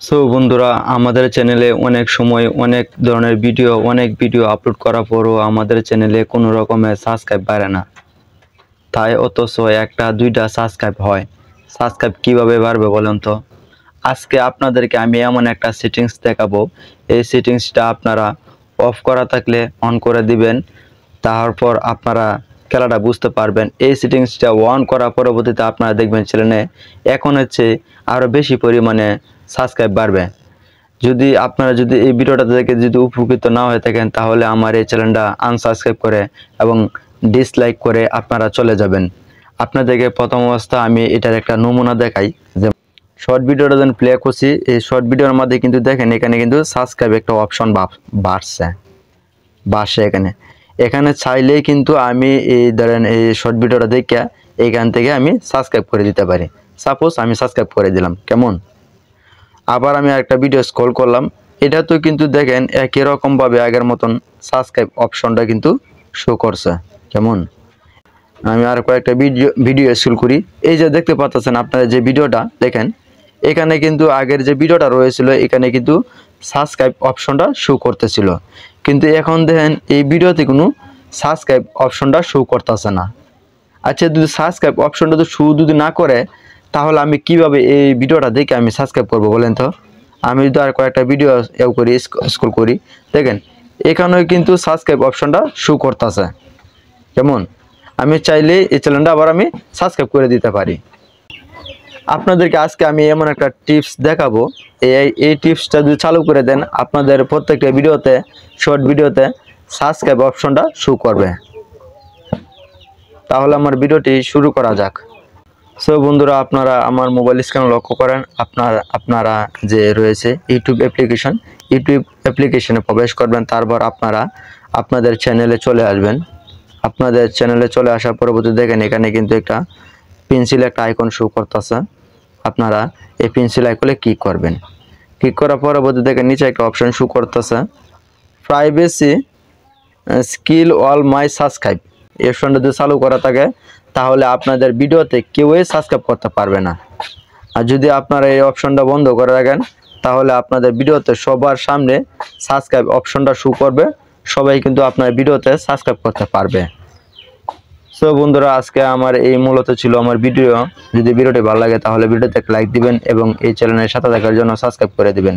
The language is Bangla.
সো বন্ধুরা, আমাদের চ্যানেলে অনেক সময় অনেক ভিডিও আপলোড করার পরও আমাদের চ্যানেলে কোনো রকমের সাবস্ক্রাইব বাড়ে না। তাই অথচ একটা দুইটা সাবস্ক্রাইব হয়। সাবস্ক্রাইব কিভাবে বাড়বে বলেন তো? আজকে আপনাদেরকে আমি এমন একটা সেটিংস দেখাবো। এই সেটিংসটা আপনারা অফ করা থাকলে অন করে দিবেন, তারপর আপনারা খেলাটা বুঝতে পারবেন। এই সেটিংসটা অন করার পরবর্তীতে আপনারা দেখবেন চ্যানেলে এখন হচ্ছে আরও বেশি পরিমাণে সাবস্ক্রাইব বাড়বে। আপনারা এই ভিডিওটা দেখে উপকৃত না হয়ে থাকেন, তাহলে আমার এই চ্যানেলটা আনসাবস্ক্রাইব করে এবং ডিসলাইক করে আপনারা চলে যাবেন। আপনাদেরকে প্রথম অবস্থা আমি এটার একটা নমুনা দেখাই। যে শর্ট ভিডিওটা যখন প্লে করছি, এই শর্ট ভিডিওর মধ্যে কিন্তু দেখেন এখানে কিন্তু সাবস্ক্রাইব একটা অপশন বাড়ছে এখানে চাইলেই কিন্তু আমি এই ধরেন এই শর্ট ভিডিওটা দেখে এইখান থেকে আমি সাবস্ক্রাইব করে দিতে পারি। সাপোজ আমি সাবস্ক্রাইব করে দিলাম, কেমন? আবার আমি একটা ভিডিও স্ক্রল করলাম, এটা তো কিন্তু দেখেন একই রকমভাবে আগের মতন সাবস্ক্রাইব অপশনটা কিন্তু শো করছে, কেমন? আমি আর কয়েকটা ভিডিও স্ক্রল করি, এই যে দেখতে পাচ্ছেন আপনারা যে ভিডিওটা দেখেন, এখানে কিন্তু আগের যে ভিডিওটা রয়েছিল এখানে কিন্তু সাবস্ক্রাইব অপশনটা শো করতেছিল, কিন্তু এখন দেখেন এই ভিডিওতে কোনো সাবস্ক্রাইব অপশনটা শো করতেছে না। আচ্ছা, যদি সাবস্ক্রাইব অপশনটা তো শো যদি না করে, তাহলে আমি কিভাবে এই ভিডিওটা দেখে আমি সাবস্ক্রাইব করব বলেন তো? আমি যদি আর কয়েকটা ভিডিও স্ক্রল করি, দেখেন এখানেও কিন্তু সাবস্ক্রাইব অপশনটা শো করতেছে, কেমন? আমি চাইলে এই চ্যানেলটা আবার আমি সাবস্ক্রাইব করে দিতে পারি। আপনাদেরকে আজকে আমি এমন একটা টিপস দেখাবো, এই টিপসটা যদি চালু করে দেন, আপনাদের প্রত্যেকটা ভিডিওতে, শর্ট ভিডিওতে সাবস্ক্রাইব অপশনটা শো করবে। তাহলে আমার ভিডিওটি শুরু করা যাক। সো বন্ধুরা, আপনারা আমার মোবাইল স্ক্রিন লক্ষ্য করেন, আপনারা যে রয়েছে ইউটিউব অ্যাপ্লিকেশনে প্রবেশ করবেন, তারপর আপনারা আপনাদের চ্যানেলে চলে আসবেন। আপনাদের চ্যানেলে চলে আসার পরবর্তী দেখেন এখানে কিন্তু একটা পেন্সিল একটা আইকন শো করতেছে। আপনারা এই পেন্সিল আইকনে ক্লিক করবেন। ক্লিক করার পরবর্তী দেখেন নিচে একটা অপশন শো করতেছে, privacy skill all my subscribe. এই অপশনটা যদি চালু করা থাকে, তাহলে আপনাদের ভিডিওতে কেউই সাবস্ক্রাইব করতে পারবে না। আর যদি আপনারা এই অপশনটা বন্ধ করে রাখেন, তাহলে আপনাদের ভিডিওতে সবার সামনে সাবস্ক্রাইব অপশনটা শো করবে, সবাই কিন্তু আপনার ভিডিওতে সাবস্ক্রাইব করতে পারবে। সো বন্ধুরা, আজকে আমার এই মূলত ছিল আমার ভিডিও। যদি ভিডিওটি ভালো লাগে তাহলে ভিডিওতে একটা লাইক দিবেন এবং এই চ্যানেলের সাথে থাকার জন্য সাবস্ক্রাইব করে দিবেন।